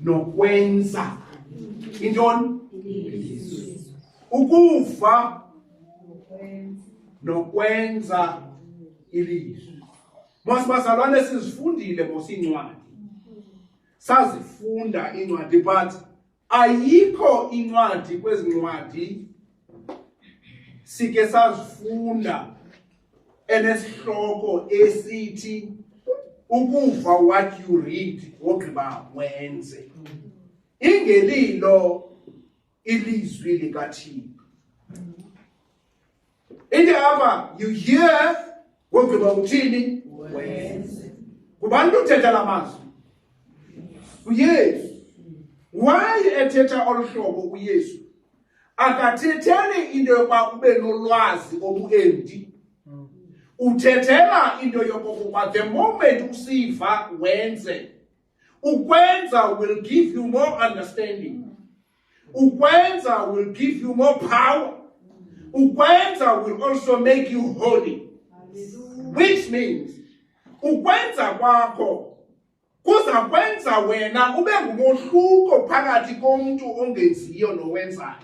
noKwenza. Intoni? Ukuva noKwenza iLizwi. Masibazalwane sizifundile ngosincwadi. Sazifunda incwadi, but ayikho incwadi kwezincwadi sike sazifunda enesihloko esithi ukuva what you read ogqiba wenze. Ingelilo iLizwi likaThixo. Into apha you hear ogqiba uthini wenze. Kubantu uthetha lamazwi? uYesu. Why ethetha oluhlobo uYesu? Akathetheli into yokuba ube nolwazi obuendi. Uthethela into yokuba the moment usiva wenze. Ukwenza will give you more understanding. Ukwenza will give you more power. Ukwenza will also make you holy. Which means ukwenza kwakho kuza kwenza wena ube ngumohluko phakathi komuntu ongenziyo nowenzayo.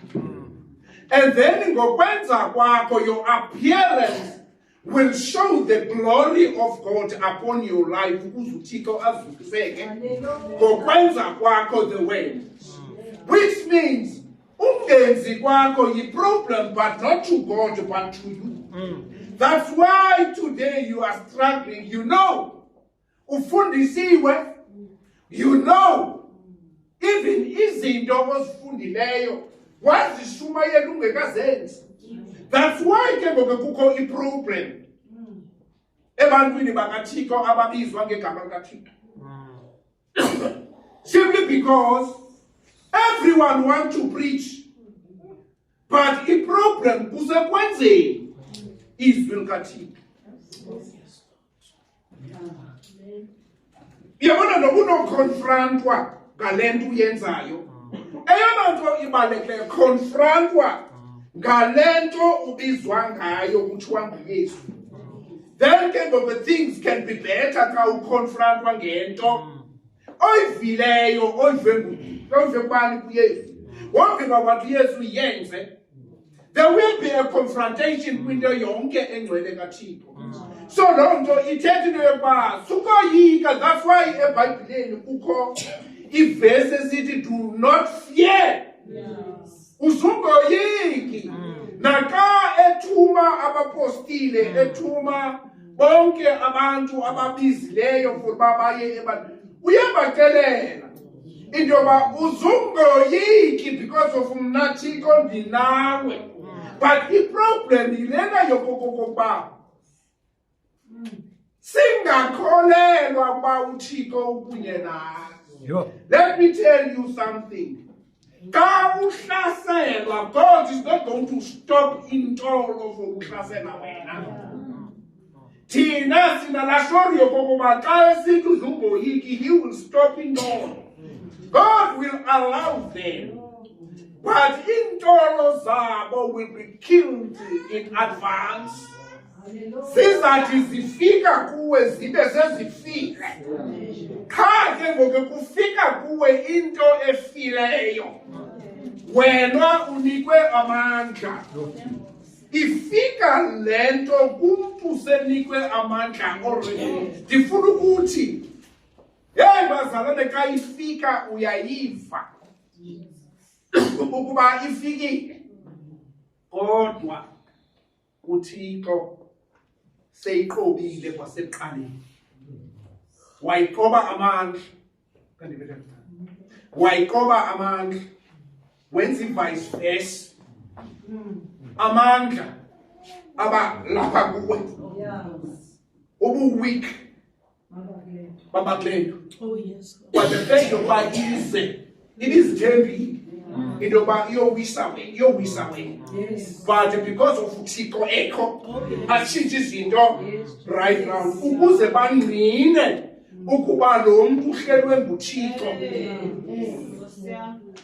And then ngokwenza kwakho your appearance will show the glory of God upon your life. Ukuze uThixo azukiseke ngokwenza kwakho the way. Which means ungenzi kwakho yi problem, but not to God but to you. That's why today you are struggling. You know, ufundisiwe, you know, even izinto ozifundileyo wazishumayela ungekazenzi. That's why ke ngoku kukho iproblem ebantwini bakaThixo ababizwa ngegama likaThixo. Simply because everyone wants to preach, but the problem kusekwenzeni izwi likaThixo. Yabona nokunokonfrontwa ngalento uyenzayo. Eyona nto ibaluleke confrontwa ngalento ubizwa ngayo kuthiwa nguYesu. Then the things can be better xa uconfrontwa ngento oyivileyo oyive kubani kuYesu. Wogqiba kwathi uYesu yenze. There will be a confrontation kwinto yonke engcwele kaThixo. So loo nto ithetha into yokuba sukoyika. That's why eBhayibhileni kukho ivesi esithi do not fear. Usungoyiki. Naka ethuma abapostile, ethuma bonke abantu ababizileyo for babaye ebantwini. Uyabacelela into yoba uzungoyiki because of mna Thixo ndinawe. But the problem yilena yokokokuba singakholelwa ukuba uThixo ukunye nawe. Let me tell you something. Ka uhlaselwa, God is not going to stop intolo for ukuhlasela wena. Thina sinalashori yokokuba xa esithi uzungoyiki, he will stop intolo. God will allow them. But intolo zabo will be killed in advance. Sizathi zifika kuwe zibe sezifile. Qha ke ngoku kufika kuwe into efileyo, wena unikwe amandla. Ifika lento kumntu senikwe amandla already. Ndifuna ukuthi hey bazalwane xa ifika uyayiva ukuba ifikile, kodwa uThixo seyiqobile kwasekuqaleni. Wayiqoba amandla. Wayiqoba amandla. Wenza vice versa. Amandla aba lapha kuwe. Ubu weak. Baba Glenn. Oh yes. But the fact of ize ibizithembile into ba iyowisa wena. Yes. But because of uThixo ekho ashintshe izinto right now ukuze bangqine ukuba lo muntu uhlelwe nguThixo.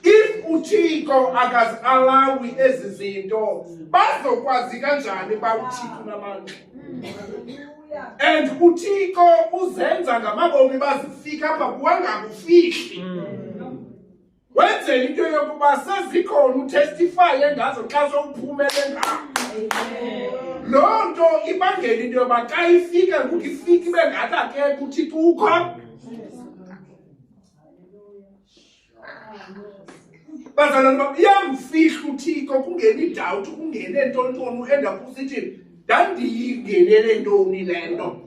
If uThixo akazalawi ezi zinto bazokwazi kanjani ba uThixo namandla? And uThixo uzenza ngamabomi bazifika apha kuwangakufihli. Wenzela into yokuba sezikhona utestify engazo xa sowuphumele ngayo. Loo nto ibangela into yoba xa ifika ngoku ifika ibe ngathi akekho uThixo ukho. Bazalwane bam, iyamfihla uThixo kungena idoubt, kungene ntontoni uenda kusithi ndandiyingenele ntoni le nto.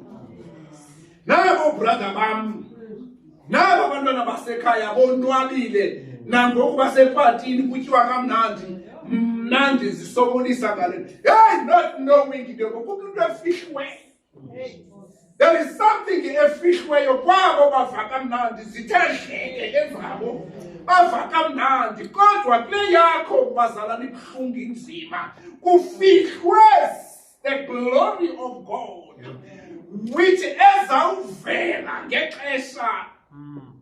Nabo brother bam, nabo abantwana basekhaya bonwabile nangoku basepatini kutyiwa kamnandi, mna ndizisokolisa ngale. Hey, not knowing into yoba kukho into efihlweyo. There is something efihlweyo kwabo bava kamnandi, zithe dleke ezabo bava kamnandi, kodwa kule yakho bazalana ibuhlungu inzima kufihlwe the glory of God, which ezawuvela ngexesha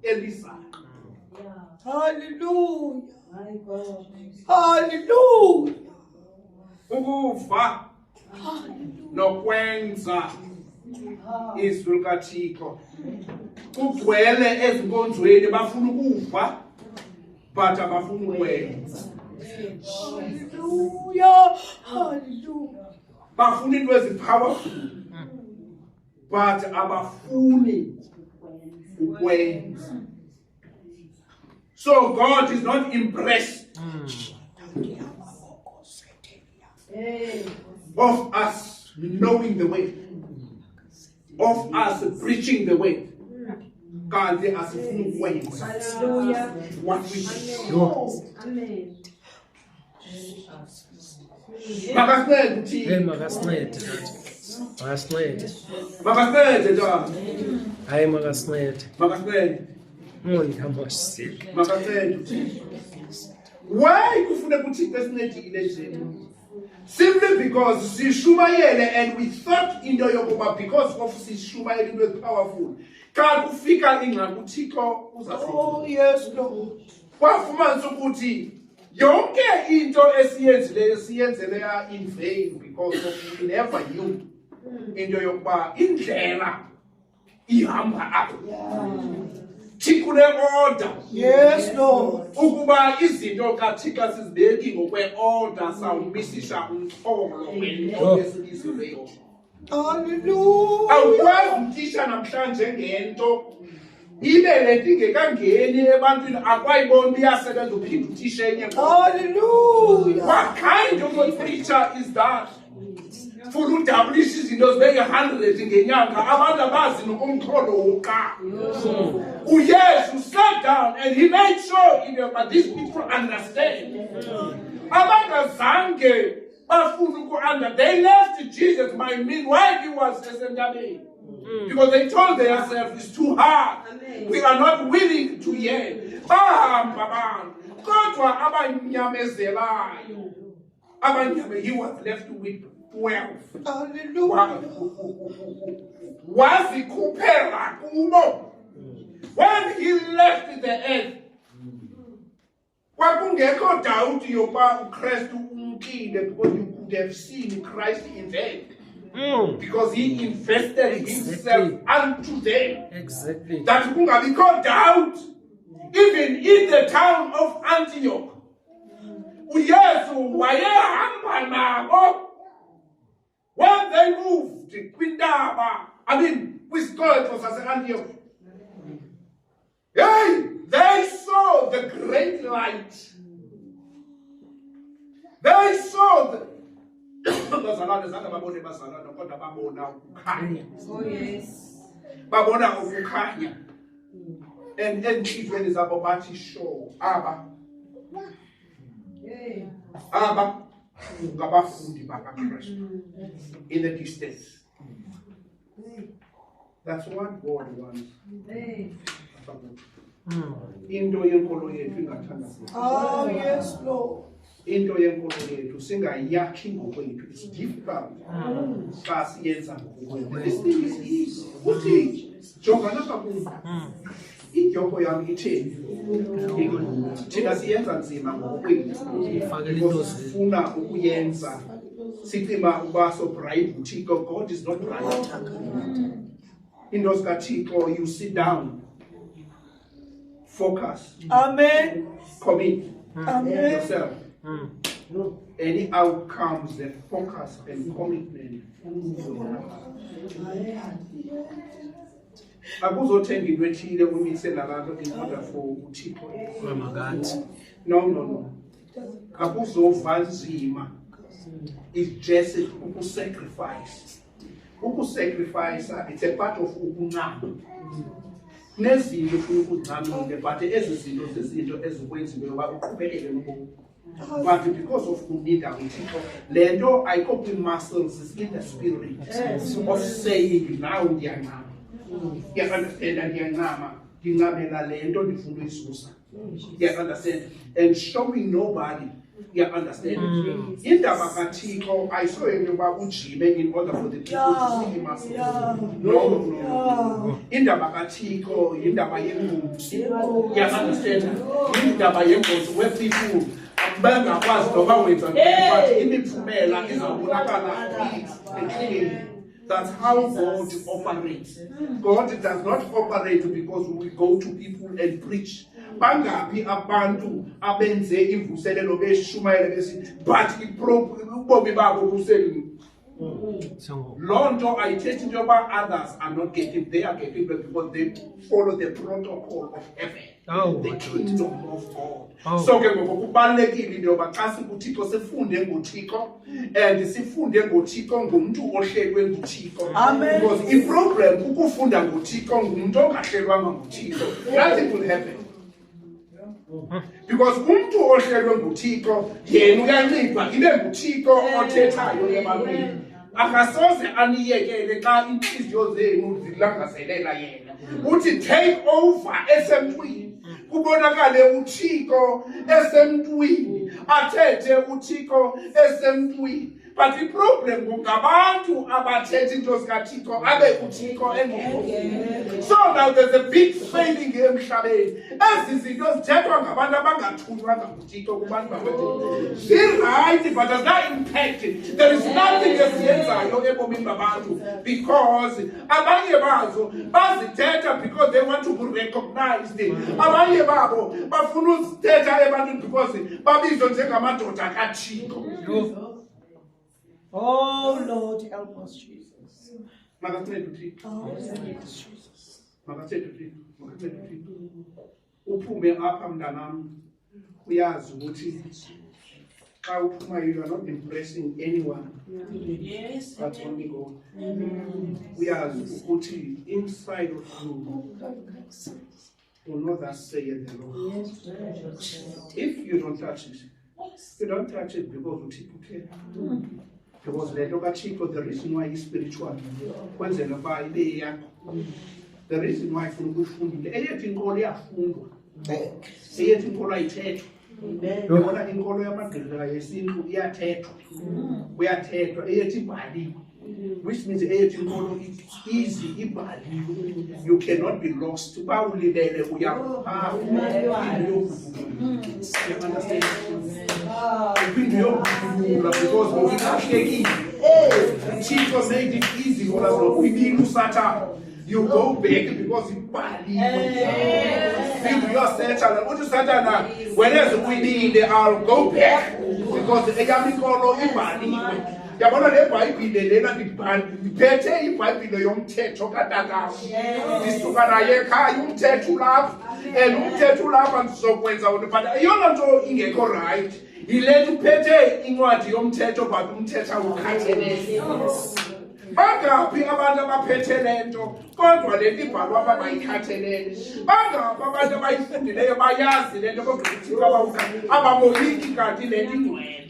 elizayo. Hallelujah. Hallelujah. Ukuva noKwenza izwi likaThixo. Kugcwele ezinkonzweni bafuna ukuva but abafuna ukwenza. Hallelujah. Hallelujah. Bafuna into ezipowerful but abafuni ukwenza. So God is not impressed of us knowing the way, of us preaching the way. God, they are full ways. Hallelujah. What we do. Amen. Hey, makasincede. Makasincede, John. Hayi makasincede. Makasincede. Ngihamba sick. Makasincede. Why kufuna kuthixo esincedile nje? Simply because sishumayele, and we thought into yokuba because of sishumayele into is powerful. Xa kufika ingxaki uThixo uzasiza. Oh yes, Lord. Kwafumanisa ukuthi yonke into esiyenzileyo siyenzeleya in vain because of we never knew into yokuba indlela ihamba apho. Thikune order. Yes, Lord. Ukuba izinto kaThixo sizibeki ngokwe-order sawumisisha umxholo wento esibizeleyo. Hallelujah. Awukwazi umtisha namhlanje ngento ibe lento ingekangeni ebantwini akwayibona uba iyasebenza uphinde utishe enye. Hallelujah. What kind of a preacher is that? Futhi udablisha izinto zibe 100 ngenyanga abantu abazi nokumxholo wokuqala. Uyesu sat down and he made sure but these people understand. Abangazange bafuna uku-under, they left Jesus while he was esentabeni. Because they told themselves it's too hard. We are not willing to hear. Bahamba abantu. Kodwa abanyamezelayo. He was left with 12. Hallelujah. Wazikhuphela kubo. When he left the earth, kwakungekho doubt yokuba uKristu umkile, because you could have seen Christ in them. Because he invested himself unto them. Exactly. That kungabikho doubt. Even in the town of Antioch, uYesu wayehamba nabo. When they moved kwindaba, kwisikolo sase-Antioch, hey, they saw the great light. They saw the bazalwane zange babone bazalwane kodwa babona ukukhanya. Oh yes. Babona ukukhanya. And enhlizweni zabo bathi sure aba ngabafundi bakaKristu in the distance. That's what God wants. Into yenkolo yethu ingathandazeli. Oh yes, Lord. Into yenkolo yethu singayakhi ngokwethu. It's difficult. Xa siyenza ngokwethu. This thing is easy. Uthi jonga lapha kuzo. Idyoko yami itheni. Thina siyenza nzima ngokwethu. Sifuna ukuyenza. Sicima uba so bribe uThixo. God is not bribe. Into zikaThixo, you sit down focus, Amen. commit Amen. yourself. Any outcomes that focus and commitment will have. Akuzothenga into ethile umise nabantu in order for uThixo. No. Akuzova nzima. It's just ukusacrifice. Ukusacrifice, it's a part of ukunqaba. Nezinto ufuna ukuzinqamile, but ezi zinto zezinto ezikwenziwe uba uqhubekele nobomi. But because of unida uThixo, le nto ayikho kwi-muscles, is in the spirit of saying now ndiyanqaba. You understand? Ndinqabela le nto ndifuna uyisusa. You understand? And showing nobody. You understand? Indaba kaThixo ayisho into yokuba ujime in order for the people to see muscles. No. Indaba kaThixo yindaba yengozi. You understand? Indaba yengozi where people bangakwazi noba wenza but imiphumela izobonakala clearly. That's how God operates. God does not operate because we go to people and preach. Bangapi abantu abenze imvuselelo beshumayela besithi but ubomi babo buseli. Lonto ayithethi into yoba others are not getting, they are getting because they follow the protocol of heaven, the kingdom of God. So ke ngoku kubalulekile into yoba xa sikuThixo sifunde ngoThixo and sifunde ngoThixo ngumntu ohlelwe nguThixo. Because i-problem ukufunda ngoThixo ngumntu ongahlelwanga nguThixo. Nothing will happen. Because umntu ohlelwe nguThixo yena uyancipha ibe nguThixo othethayo ebantwini. Akasoze aniyekele xa inhliziyo zenu zilangazelela yena. Uthi take over esemntwini. Kubonakale uThixo esemntwini. Athethe uThixo esemntwini. But the problem ngabantu abathethe into zikaThixo abe uThixo engekho. So now there's a big failing emhlabeni. Ezi zinto zithethwa ngabantu abangathunywanga nguThixo kubantu bakwethu. Zirayithi but does not impact it. There is nothing esiyenzayo ebomini babantu because abanye bazo bazithetha because they want to be recognized. Abanye babo bafuna uzithetha ebantwini because babizwe njengamadoda kaThixo. Oh Lord, help us, Jesus. Uphume apha mntanam uyazi ukuthi xa uphuma you are not impressing anyone. Yes. But only God. Uyazi ukuthi inside of you will not that say the Lord. If you don't touch it, you don't touch it because uThixo care. Because the reason why is spiritual. The reason why fundile eyethi inkolo iyafundwa. Eyethi inkolo ayithethwa. Yona inkolo yamagqirha yesintu iyathethwa. Uyathethwa eyethi ibhaliwe. Which means eyethi inkolo easy ibhaliwe. You cannot be lost. Uba ulibele uyapha. You understand? Because Thixo made it easy for us. We need to start up. You go back because you believe. Think you are Satan. What is Satan? Whenever we need, I'll go back because the Yamikolo is yabona le Bible lena ngiphethe iBhayibhile yomthetho kaTata. Isuka naye ekhaya umthetho lapha and umthetho lapha ngizokwenza wona but ayona nto ingekho right. Yile uphethe incwadi yomthetho but umthetho ukhathelele. Bangapi abantu abaphethe lento kodwa le nto ibhalwa abayikhathelele. Bangapi abantu abayifundileyo bayazi lento kodwa ukuthi abamoyiki kanti le nto ingcwele.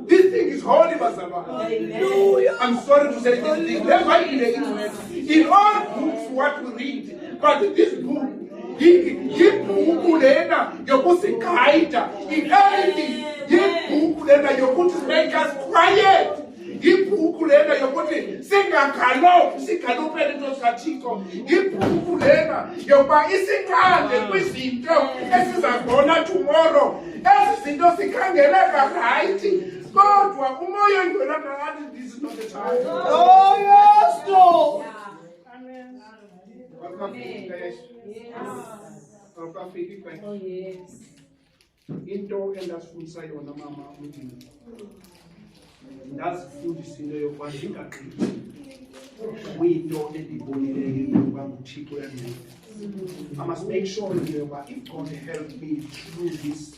This thing is holy, Hallelujah. I'm sorry to say this thing. There might be the ignorance in all books what we read, but this book, you put guide in everything. You put make us quiet. Iphupulena yokuthi singagalophe into zikaThixo. Iphupulena yokuba isinqande kwizinto esizabona tomorrow. Ezi zinto sikhangeleka right. Kodwa umoya ngena phakathi this is not the time. Oh yes, Lord. Welcome to the Oh, yes. Into endasifundisa yona mama umdini ndazifundisa into yokuba ndingagqibi kuyinto endiyibonileyo yokuba nguThixo uyandinceda. I must make sure into yokuba if God help me through this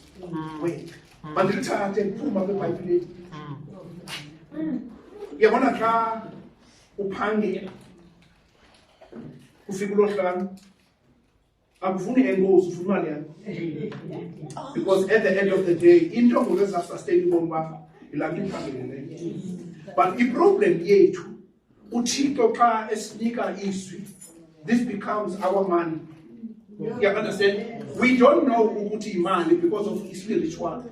work mandilithathe ndiphuma kwiBhayibhileni. Uyabona xa uphangela ufika uLosihlanu akufuni enkosi ufuna imali yakho. Because at the end of the day into ngokwenza sustain ubomi bakho ilapho iphangeleleyo. But iproblem yethu uThixo xa esinika izwi, this becomes our money. You understand? We don't know ukuthi imali because of spiritual.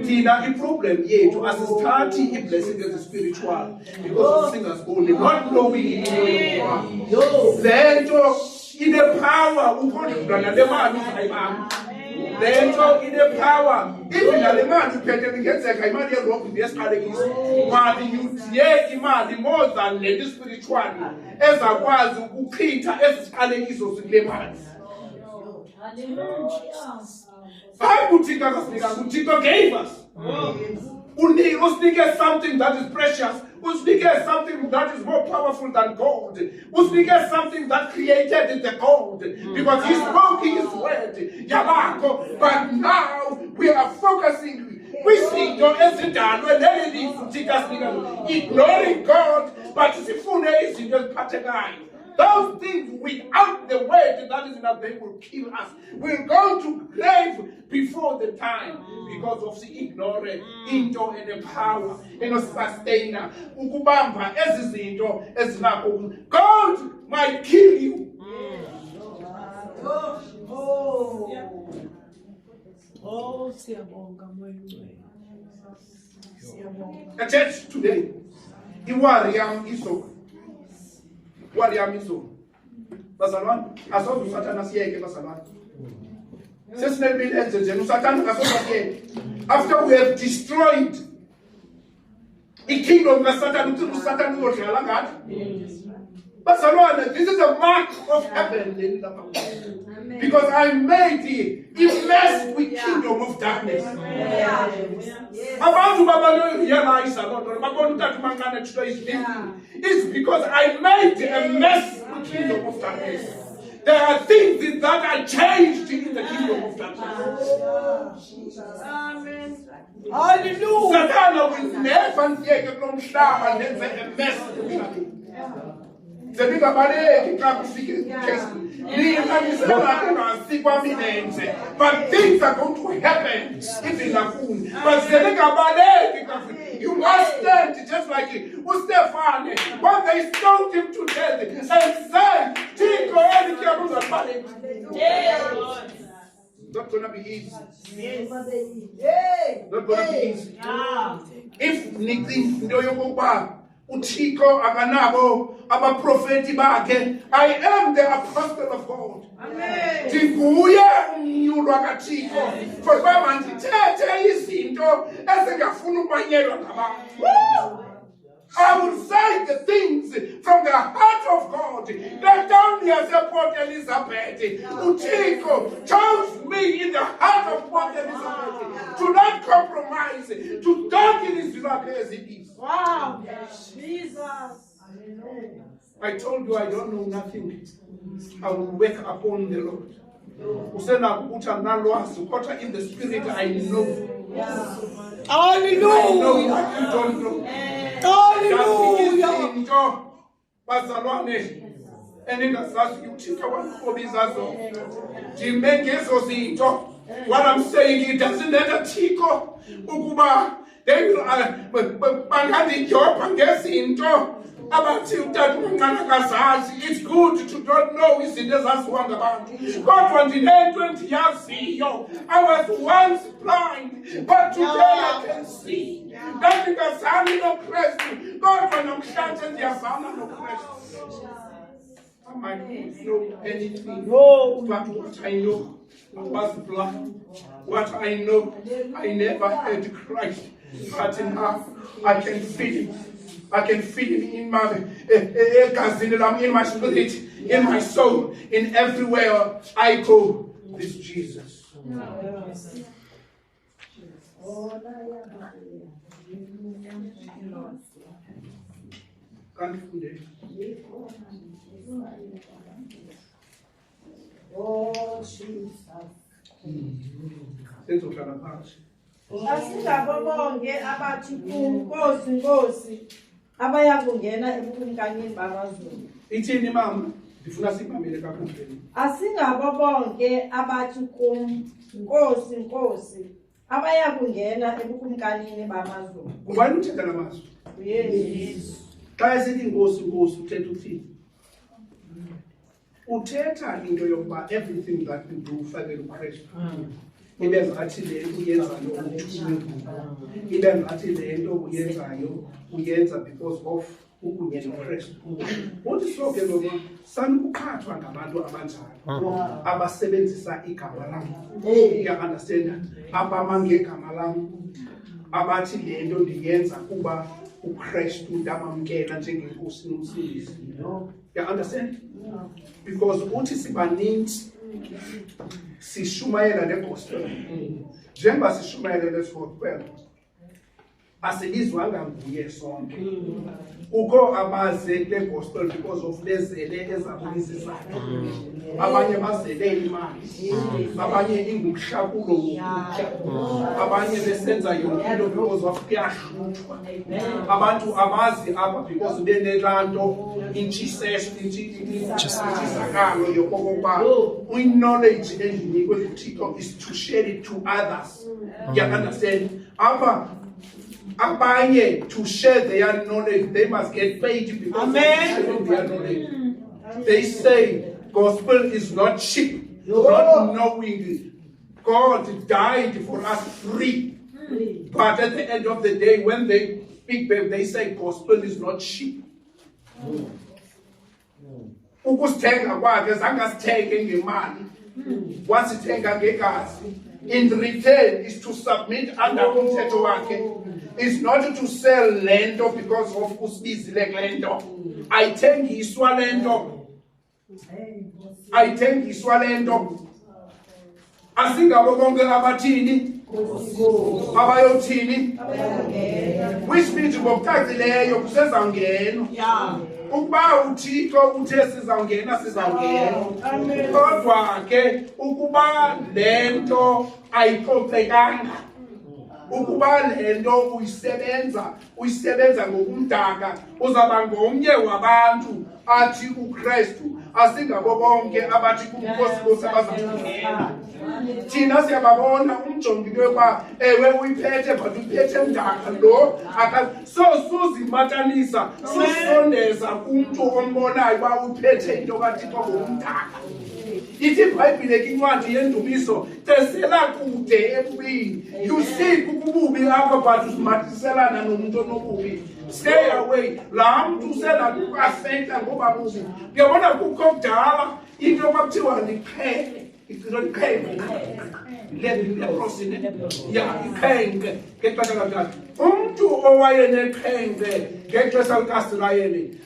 Thina iproblem yethu asisithathi iblessing as spiritual because of singers only, not knowing lento ine power ukondlula nale mali uzayibamba. Lento ine power even nale mali uphethe ngenzeka imali yerobhi ngesiqalekiso mali udiye imali more than le spiritual ezakwazi ukuchitha ezisiqalekiso sikule mali. Thixo gave us. Usnike something that is precious. Usnike something that is more powerful than gold. Usnike something that created the gold. Because he spoke his word. Yabako. But now we are focusing. We see ignoring God, but those things without the word that is in us, they will kill us. We're going to grave before the time because of the ignorance, into and the power, and the sustainer. Ukubamba ezizinto ezinakho. God might kill you. Oh, siyabonga mwenu. Siyabonga. The church today, iwariam iso. Bazalwane asoze uSathane asiyeke bazalwane. Sesinelibili enzenjeni uSathane asoze asiyeke. After we have destroyed the kingdom kaSathane uthi uSathane uyodlala ngathi. Bazalwane, this is a mark of heaven. Because I made it mess with kingdom of darkness. Abantu babalo realize a lot. It's because I made a mess with kingdom of darkness. There are things that are changed in the kingdom of darkness. Amen. Hallelujah. Satan will never take a mess. But things are going to happen if in a fool. But you must stand just like Stefan when they stoned him to death and said, not gonna be easy. Not gonna be easy. If uThixo akanabo abaprofeti bakhe, I am the apostle of God. Amen. Ndinguye umnyulwa kaThixo for baba ndithethe izinto ezingafuna ukubanyelwa ngabantu. I will say the things from the heart of God. That only as a Port Elizabeth, uThixo chose me in the heart of Port Elizabeth to not compromise, to darken his love as it is. Wow, Jesus. I told you I don't know nothing. I will wake upon the Lord. In the spirit I know. Hallelujah. I know what you don't know. Hallelujah. Bazalwane eningazazi uThixo wankhobiza zona. Ndimengezo zinto. What I'm saying, it doesn't matter Thixo ukuba they will bangadijobha ngezinto abathi uTata uMncane kazazi. It's good to don't know izinto ezaziwa ngabantu. Kodwa ndine-20 yaziyo. I was once blind, but today I can see. Ndandingazani noKristu, kodwa namhlanje ndiyazana noKristu. I might not know anything, but what I know was blind. What I know, I never heard Christ. But now I can feel him. I can feel him in my in my spirit, in my soul, in everywhere I go. this Jesus. Can't food it. Oh, Jesus. Sezohlala phansi. Asingabo bonke abathi Nkosi Nkosi abaya kungena ebukumkanini bamazulu. Ithini mama? Ndifuna simamele kakhulu. Asingabo bonke abathi Nkosi Nkosi abaya kungena ebukumkanini bamazulu. Ngubani uthetha lamazwi? Yes. Xa esithi Nkosi Nkosi uthetha uthini? Uthetha into yokuba everything that we do ufakele uKristu. Ibe ngathi le nto uyenzayo uthule. Ibe ngathi le nto uyenzayo uyenza because of ukunye noKristu. Uthi so ke ngoba sanukuphathwa ngabantu abanjalo abasebenzisa igama lam. You understand? Abama ngegama lam abathi le nto ndiyenza kuba uKristu ndamamkela njengenkosi nomsindisi. You understand? Because uthi sibaninzi sishumayela le gospel. Njengoba sishumayela le gospel, asilizwanga nguye sonke. Ukho abaze kule gospel because of bezele ezabonisa izakho. Abanye bazele imali. Abanye ingumhlakulo wokutya. Abanye besenza yonke into because of kuyahluthwa. Abantu abazi apha because benelanto intshisakalo yokokuba knowledge endinikwe nguThixo is to share it to others. You understand? Abanye to share their knowledge, they must get paid because of sharing their knowledge. They say gospel is not cheap, not knowing God died for us free. But at the end of the day, when they speak, they say gospel is not cheap. Ukusithenga kwakhe zangasithenge ngemali, wasithenga ngegazi. In return is to submit under umthetho wakhe. It's not to sell lento because of usibizile lento. Ayithengiswa lento. Ayithengiswa lento. Asingabo bonke abathini abayothini, which means ngokucacileyo kusezawungena. Ukuba uThixo uthe sizawungena sizawungena. Kodwa ke ukuba lento ayiphoxekanga, ukuba lento uyisebenza ngokumdaka, uzaba ngomnye wabantu athi uKristu. Asingabo bonke abathi kuNkosi Nkosi abazawungena. Thina siyababona umjongile yokuba ewe uyiphethe but uyiphethe mdaka lo so suzimatanisa susondeza kumntu ombonayo uba uyiphethe into kaThixo ngomdaka. Ithi iBhayibhile kincwadi yendumiso tesela kude ebubini. You see kububi apha but uzimathiselana nomuntu onobubi. Stay away. Laa mntu usela kuafekta ngoba bubi. Uyabona kukho kudala into kwakuthiwa liqhele.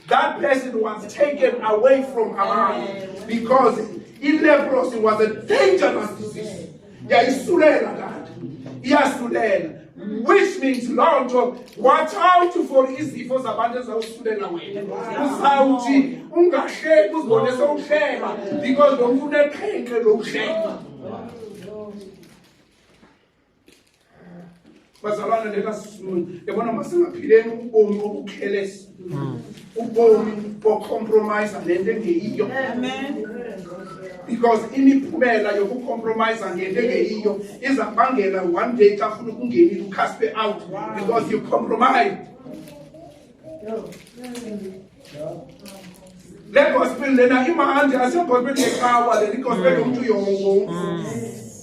That person was taken away from around because leprosy was a dangerous disease. Which means Lord, watch out for izifo zabantu ezawusulela wena. Usawuthi ungahleki uzibone sowuhleka because lo muntu uneqhenqe lokuhleka. Bazalwane lekasisulu yabona masingaphileni ubomi obukhelesi. Ubomi bocompromise lento engeyiyo. Amen. Because imiphumela yokucompromise ngento engeyiyo izabangela one day xa ufuna ukungenile ukhaspe out because you compromise. Le gospel lena imahandi asegospel yekawa le gospel yomuntu yonke.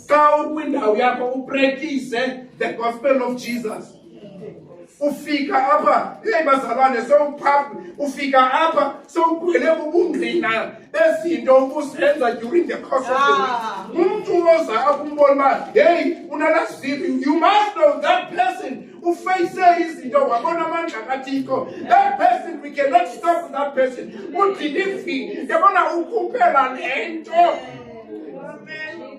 Xa ukwindawo yakho upractice the gospel of Jesus. Ufika apha bazalwane ufika apha sowugwele ubungqina bezinto ubusenza during the course of the week. Umuntu oza akumbona uba hey unalazivili, you must know that person uface izinto wabona amandla kaThixo. That person, we cannot stop that person. Udilifi yabona ukhuphela lento.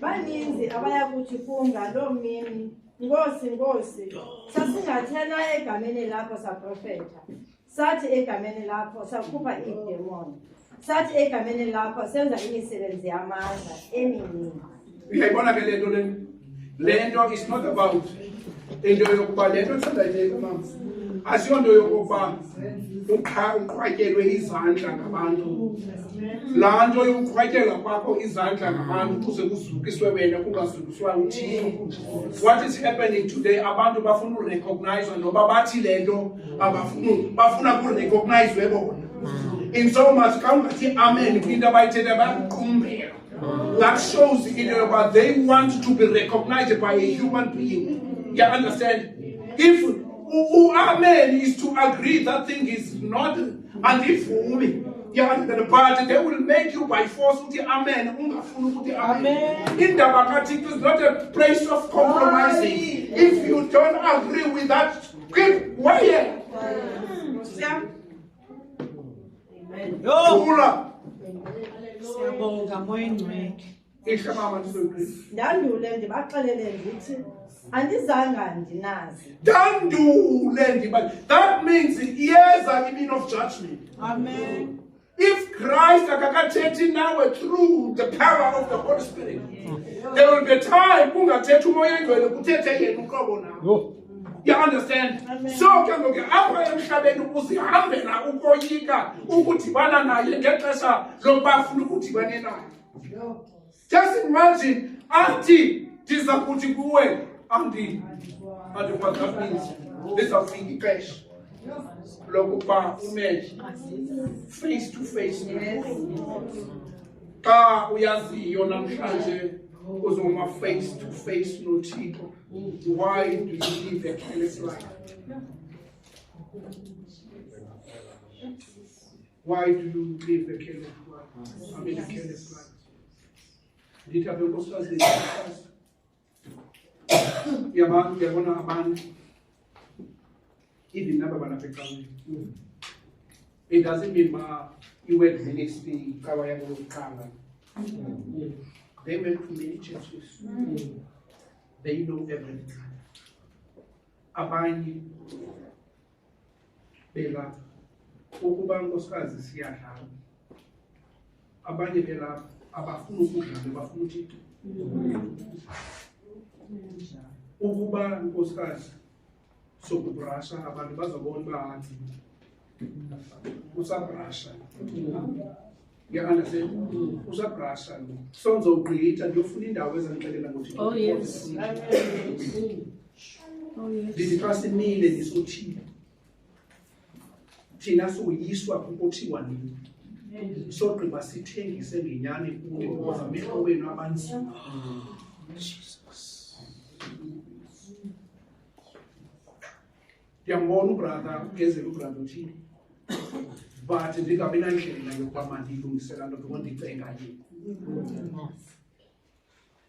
baninzi abayakuthi funga lo mini Ngosi sasingathena egameni lakho saprofeta sathi egameni lakho sakhupha idemon sathi egameni lakho senza imisebenzi yamandla eminingi. Uyayibona ke lento is not about into yokuba lento ethandayile mama asiyonto yokuba uqhwatyelwe izandla ngabantu laa nto yokuqhwatyelwa kwakho izandla ngabantu kuze kuzukiswe wena kungazukiswa uthixo. What is happening today, abantu bafuna urecognizwa noba bathi le nto bafuna kurecognizwe bona in so much xa ungathi amen kwinto abayithetha bayakuqumbela. That shows into yokuba they want to be recognized by a human being. You understand? If amen is to agree that thing is not andivumi, you understand? But they will make you by force uthi amen ungafuni ukuthi amen. Indaba kaThixo is not a place of compromising. If you don't agree with that, keep quiet. Yo. Siyabonga moyeni. Ndandule ndibaxelele ndithi andizanga ndinazi. Dandule ndiba. That means here's an mean of judgment. Amen. If Christ akakathethi nawe through the power of the Holy Spirit, there will be a time kungathethi umoya engcwele kuthethe yena uqobo nawe. You understand? Amen. So ke ngoku apha emhlabeni uzihambela ukoyika ukudibana naye ngexesha lokuba afuna ukudibana naye. Just imagine athi ndiza kuthi kuwe andi what that means lizawufika ixesha lokuba umeje face to face. Xa uyaziyo namhlanje uzoma face to face noThixo, why do you live a careless life? Why do you live a careless life? I mean a careless life. Ndithi apha enkosikazi yabona abantu even naba balapha ecaweni. It doesn't mean you went ministry kawa yabo yokuqala. They went to many churches. They know everything. Abanye belapha ukuba nkosikazi siyadlala. Abanye belapha abafuna ukudlala bafuna uThixo. Ukuba nkosikazi sokubrasha abantu bazobona bathi usabrasha. You understand? Usabrasha lo. Sonzo ugqitha ndiyofuna indawo ezanixelela ngothi. Oh yes. Ndithi xa simile nisothile. Thina soyiswa kukuthiwa nini. Sogqiba sithengise ngenyani kuwe because amehlo wenu abanzima. Ndiyambona ubrother ugezela ubrother uthini. But ndingabi nandlela yokuba mandiyilungisela nto because ndicenga yini.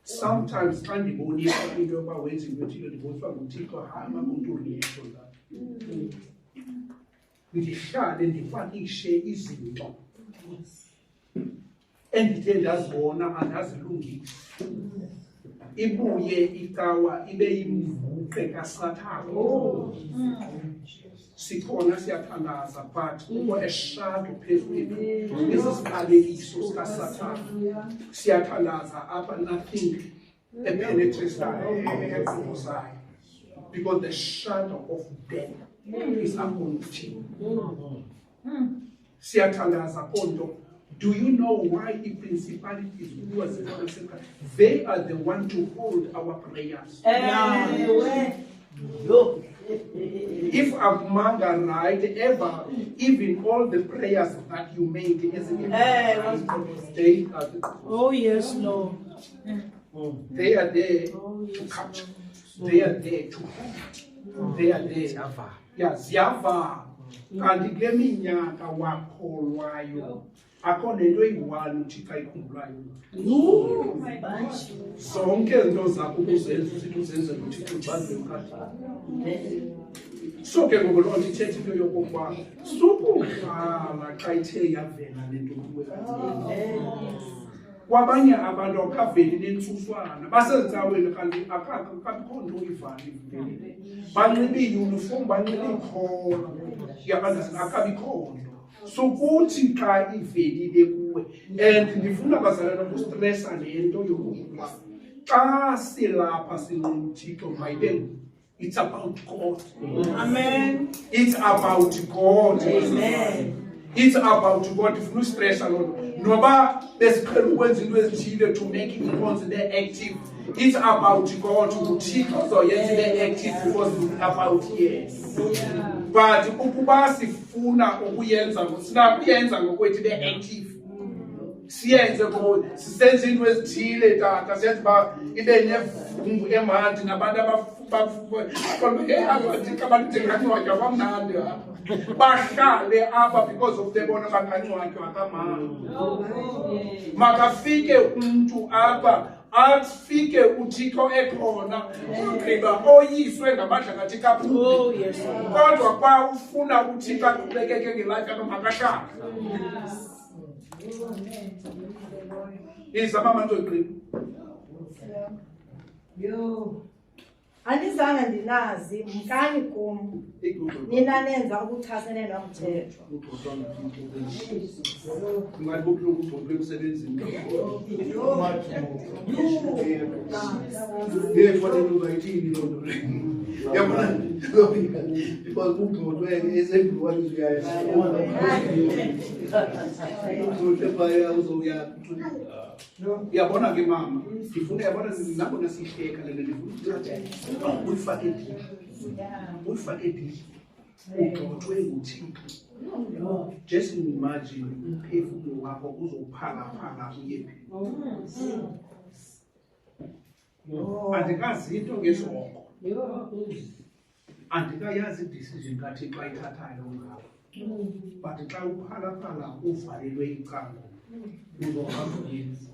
Sometimes xa ndibonisa into yokuba wenza into ethile ndiboniswa nguThixo hayi mamuntu reaction zakhe. Ndihlale ndipakishe izinto endithe ndazibona andazilungisi. Ibuye icawa ibe yimvuqe kaSathane. Sikhona siyathandaza but kukho eshado phezulu isisiqalekiso sikaSathane. Siyathandaza apha nothing epenetrasayo eqosayo because the shadow of death is upon you. Siyathandaza konto. Do you know why the principalities who are they are the one to hold our prayers? If among right ever, even all the prayers that you make, they are the, Oh yes, Lord. they are there to capture. They are there to hold. They are there. Yeah, ziyava. Kanti kule minyaka wakholwayo akho nento eyi-one uThixo ayikhumbulayo. Zonke izinto zakho ukuzenza usithi uzenzele uThixo ubanze emkhathini. So ke ngoku loo nto ithetha into yokokuba sukuhlala xa ithe yavela le nto kuwe. kwabanye abantu akaveli nentsuswana basezincaweni kanti akakho nto uyivali banxibe iyunifomu banxibe ikhola yabantu akabikho nto so kuthi xa ivelile kuwe and ndifuna bazalana kustresa le nto yokuba xa silapha sinqumthixo mayibeni it's about God. Amen. It's about God. Amen. It's about God. If you stress a lot, noba besiqhela ukwenza into ezithile to make inkonzo le active. It's about God. uThixo uzoyenza le active because it's about yes. But ukuba sifuna ukuyenza sinakuyenza ngokwethu le active. Siyenze ngoba sisenza into ezithile tata senze ba ibe nevumbu emandi nabantu bahlale apha because of the bona bangangcwatywa kamama makafike umntu apha afike uThixo ekhona ugqiba oyiswe ngamadlakathi kaphulu Oh, yes. kodwa kwa ufuna uThixo aqhubekeke ngelife yakho makahlale izama mantoqina Yo. Andizange ndinazi mkani kum nina nenza ukuchasene nomthetho. Yabona ke mama ndifuna yabona nabona sihleka lena ndifuna uyifake edini uyifake edini ugxothwe nguThixo just imagine umphefumulo wakho uzophala uyephi andikazi into ngesoko andikayazi decision kaThixo ayithathayo ngapha but xa uphala uvalelwe icango uzohamba uyenza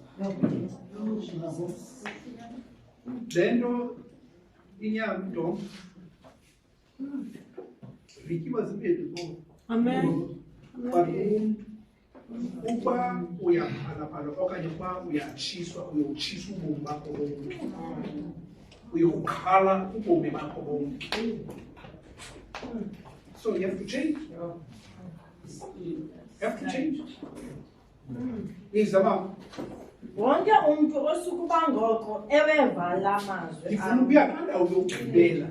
lento inyamdo vikiwa ziphezulu Amen. but uba uyaphala okanye uba uyatshiswa uyotshiswa ubomi bakho bonke uyokhala ubomi bakho bonke so you have to change izama Wonke umuntu osukuba ngoko eweva la mazwi. ndifuna ukuyaqala uyokugqibela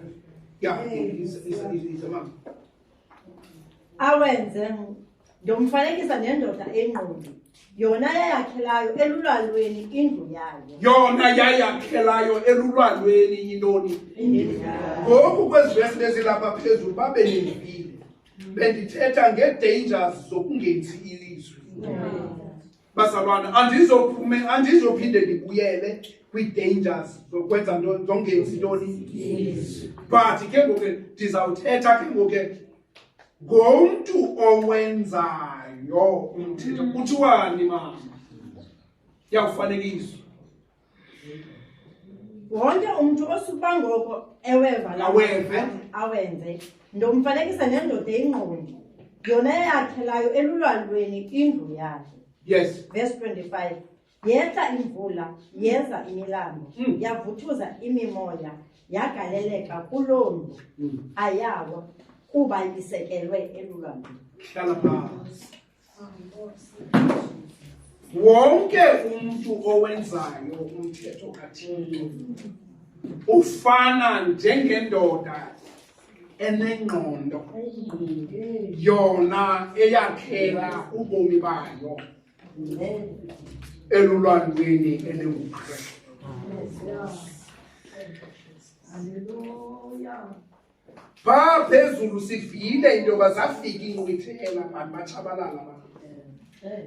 izama Awenze ndomfanekisa nendoda engqondo. Yona yayakhelayo elulwalweni indlu yayo. yona yayakhelayo elulwalweni intoni ngoku kwezivesi lezilapha phezulu babe nemvile bendithetha ngee-dangers zokungenzi ilizwi bazalwana andizophinde ndibuyele kwii-dangers zokwenza zongenzi intoni but ke ngoku ndizawuthetha ke ngoku ngomntu owenzayo umthetho kuthiwani mama yawufanekiswa Wonke umuntu osukuba ngoko eweva la awenze ndomfanekisa nendoda engqondo. Yona yayakhelayo elulwalweni indlu yayo. yes Verse 25. Yetha imvula, yeza imilambo, yavuthuza imimoya, yagaleleka kuloo ndlu, ayawa kuba isekelwe elulwalweni. hlala phantsi wonke umuntu owenzayo umthetho kaThixo ufana njengendoda enengqondo yona eyakhela ubomi bayo elulwalweni elinguKristu. Phaa phezulu sivile into yoba zafika inkqwithela bantu batshabalala abantu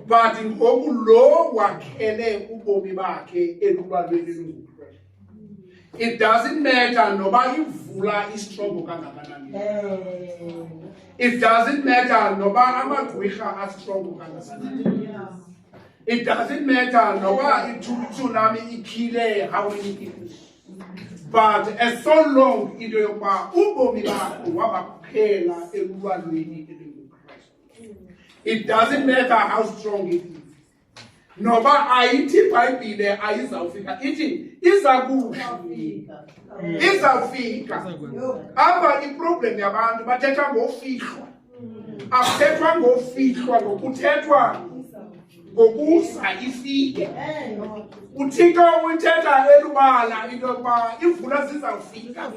but ngoku lo wakhele ubomi bakhe elulwalweni elinguKristu. It doesn't matter noba imvula istrongo kangakanani. It doesn't matter noba amagqwirha astrongo kangakanani. It doesn't matter noba itsunami ikhile how many people. But as so long into yokuba ubomi bakho wabakhela elulwalweni elinguKristu. It doesn't matter how strong it is. noba ayithi iBhayibhile ayizawufika ithi izawufika. Apha iproblem yabantu bathetha ngofihlwa. Akuthethwa ngofihlwa ngokuthethwa ngokuza ifike. Uthixo uthetha elubala into yokuba imvula zizawufika.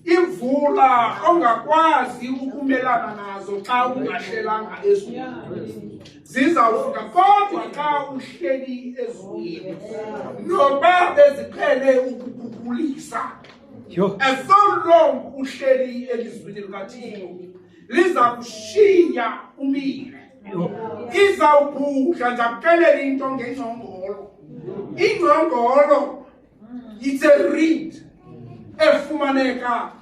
Imvula ongakwazi ukumelana nazo xa ungahlelanga ezulwini. Zizawufika kodwa xa uhleli ezulwini. Noba beziqhele ukukhukulisa. As so long uhleli elizwini likaThixo liza kushiya umile. Izawubhudla ndakuxelela into ngengcongolo. Ingcongolo it's a reed efumaneka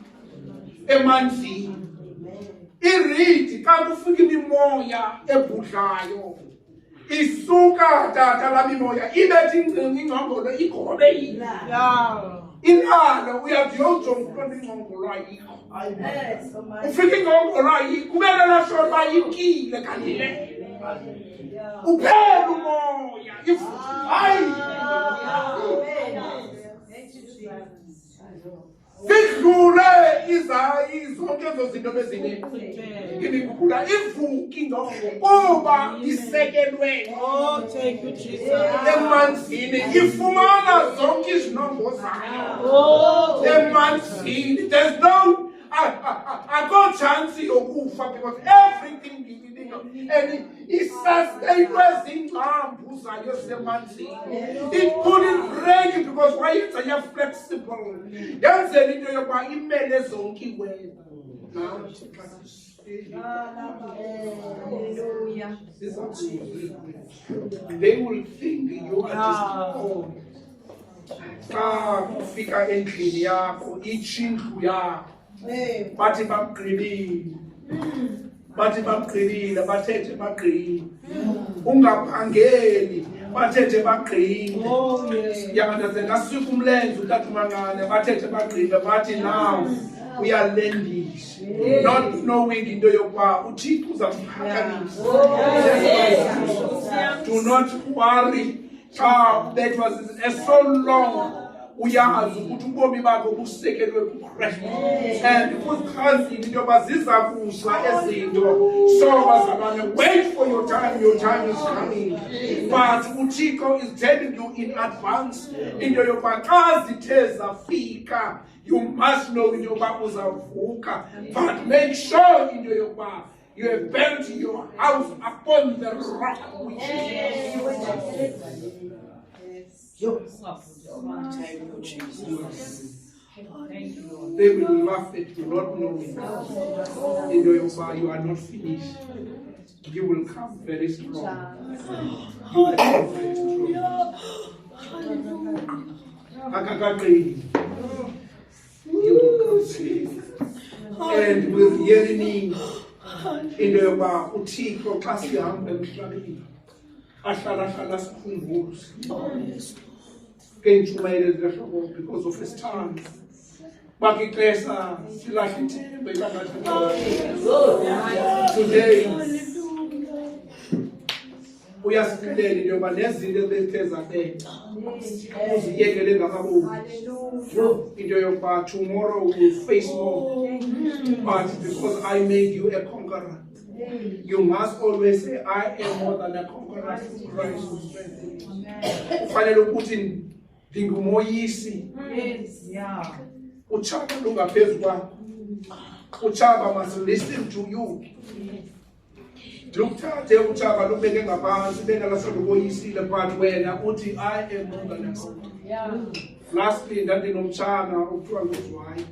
emanzini. Ireed xa kufika imimoya ebhudlayo isuka tata la mimoya ibethi ingcongolo igobe inalo uyathi yonjonga uqonda ingcongolo ayikho. Ufika ingcongolo ayikho kumele lasho bayikile kanti le uphela umoya hayi sidlule izayi zonke ezo zinto bezine imikhukhula ivuki ngoba isekelwe emanzini ifumana zonke izinongo zayo emanzini. There's no I chance yokufa because everything and isastainwe zingqambu zayo semanzini. It couldn't break because why it's a flexible. Yenzela into yokuba imele zonke iweather. They will think you are just old. Xa kufika endlini yakho itshindlu yakho bathi bamgqilile bathethe bagqile. Ungaphangeli bathethe bagqile. Yangaze ngasika umlenze uthatha uManqana bathethe bagqile bathi now uyalendisha. Not knowing into yokuba uThixo uzamuphakamisa. Do not worry. That was so long. Uyazi ukuthi ubomi bakho busekelwe kuKristu. And kuzichazi into yoba zizakuza ezinto. So bazalwane, wait for your time is coming. But uThixo is telling you in advance into yoba xa zithe zafika, you must know into yoba uzavuka. But make sure into yoba you have built your house upon the rock which is They will laugh at you, not knowing. You are not finished. You will come very strong. You will come very strong. You will come safe. And with yearning in the uThixo xa sihamba emhlabeni ahlala sikhumbuze because of his time. Today, uyasikelela into yoba nezinto ezithe zabetha uziyekele ngamabomu. Into yokuba tomorrow we will face more. But because I made you a conqueror, you must always say, I am more than a conqueror through Christ who strengthens me. Ufanele ukuthi ndingumoyisi. Uchaba lungaphezu kwakho. Uchaba must listen to you. Lukuthathe uchaba lubeke ngaphansi bengalasho luboyisile but wena uthi I am more than a conqueror. Lastly, ndandinomtshana okuthiwa nguZwayi.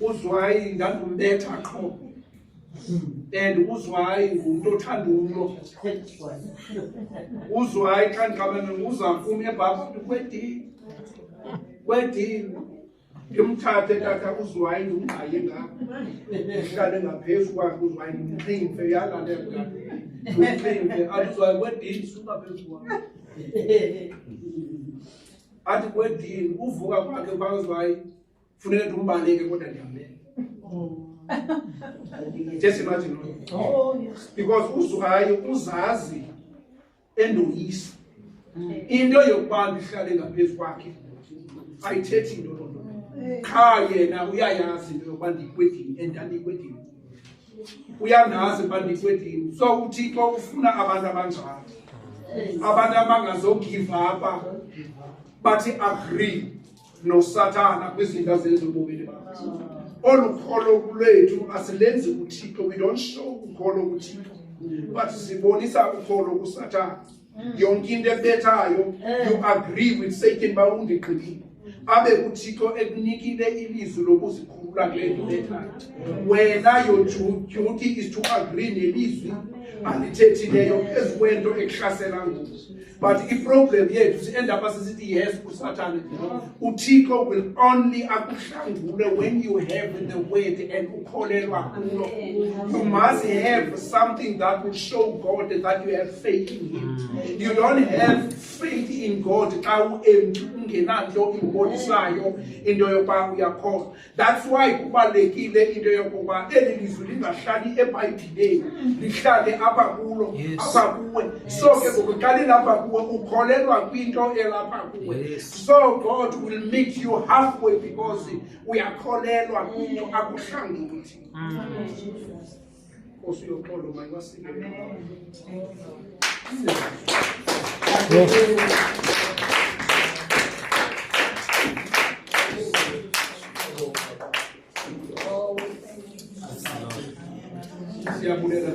uZwayi ndandumbetha qho. And uZwayi ngumuntu othanda umlo. uZwayi xa ndiqabana nguzamfumi ebhabha kwedini. Ndimthathe tata uZwayi ndimgqaye ngapha. Ndihlale ngaphezu kwakhe uZwayi ndimximfe yalale ndimximfe athi uZwayi kwedini suka phezu kwakhe. Athi kwedini uvuka kwakhe uZwayi funeka ndimbaleke kodwa ndiyamele. Just imagine. Because uZwayi uzazi endoyisa. into yokuba ndihlale ngaphezu kwakhe ayithethi into loo nto qha yena uyayazi into yokuba ndikwedini and andikwedini uyangazi uba ndikwedini. So uThixo ufuna abantu abanjalo, abantu abangazogive up bathi agree noSathana kwizinto azenza ebomini bakho. Olu kholo lwethu asilenzi kuThixo, we don't show ukholo kuThixo but sibonisa ukholo kuSathana. Yonke into ebethayo you agree with Satan uba undigqibile, abe uThixo ekunikile ilizwi lokuzikhulula kule nto bethayo. Wena your duty is to agree nelizwi alithethileyo phezu kwento ekuhlasela ngoku. But iproblem yethu si-end up sisithi yes kuSathane. uThixo will only akuhlangule when you have the word and ukholelwa kulo. You must have something that will show God that you have faith in him. You don't have faith in God xa ungenanto imbonisayo into yokuba uyakholwa. That's why kubalulekile into yokuba eli lizwi lingahlali eBhayibhileni, lihlale apha kulo, apha kuwe. So ke ngokuqala lapha kuwe ukholelwa kwinto elapha kuwe. So God will meet you halfway because uyakholelwa kwinto akuhlanguli. Nkosi yoxolo mayibasike. Siyabulela